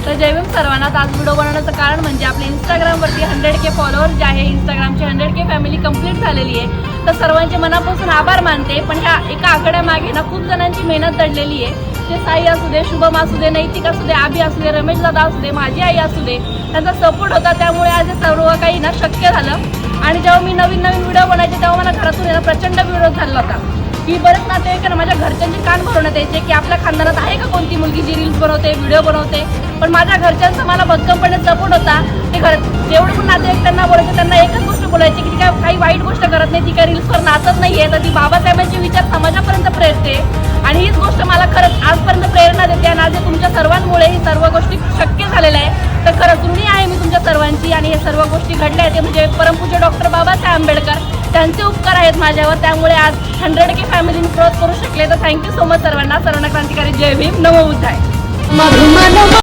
तर जय भीम सर्वांना. आज व्हिडिओ बनवण्याचं कारण म्हणजे आपल्या इंस्टाग्रामवरती 100K फॉलोअर्स जे आहे, इंस्टाग्रामची 100K फॅमिली कंप्लीट झालेली आहे. तर सर्वांचे मनापासून आभार मानते. पण ह्या एका आकड्यामागे ना खूप जणांची मेहनत दडलेली आहे. ते साई असू दे, शुभम असू दे, नैतिक असू दे, आभी असू दे, रमेश दादा असू दे, माझी आई असू दे, त्यांचा सपोर्ट होता. त्यामुळे आज हे सर्व काही ना शक्य झालं. आणि जेव्हा मी नवीन व्हिडिओ बनायचे तेव्हा मला घरातून येणं प्रचंड विरोध झाला होता की बरेच नातेवाईक ना माझ्या घरच्यांचे कान भरवण्यात यायचे की आपल्या खानदानात आहे का कोणती मुलगी जी रील्स बनवते, व्हिडिओ बनवते. पण माझ्या घरच्यांचा मला भक्कमपणे सपोर्ट होता. ते जेवढे पण नातेवाईक त्यांना बोलायचे, त्यांना एकच गोष्ट बोलायची की ती काय काही वाईट गोष्ट करत नाही, ती काय रील्सवर नाचत नाहीये, तर ती बाबासाहेबांचे विचार समाजापर्यंत प्रेरते. आणि हीच गोष्ट मला खरंच आजपर्यंत प्रेरणा देते. आणि आज तुमच्या सर्वांमुळे ही सर्व गोष्टी शक्य झालेल्या आहे. तर खरंच ऋणी आहे मी तुमच्या सर्वांची. आणि हे सर्व गोष्टी घडल्या आहेत ते म्हणजे परमपूज्य डॉक्टर बाबासाहेब आंबेडकर, त्यांचे उपकार आहेत माझ्यावर. त्यामुळे आज 100K फॅमिलीने ग्रोथ करू शकले. तर थँक्यू सो मच सर्वांना. क्रांतिकारी जय भीम, नमो बुद्धाय.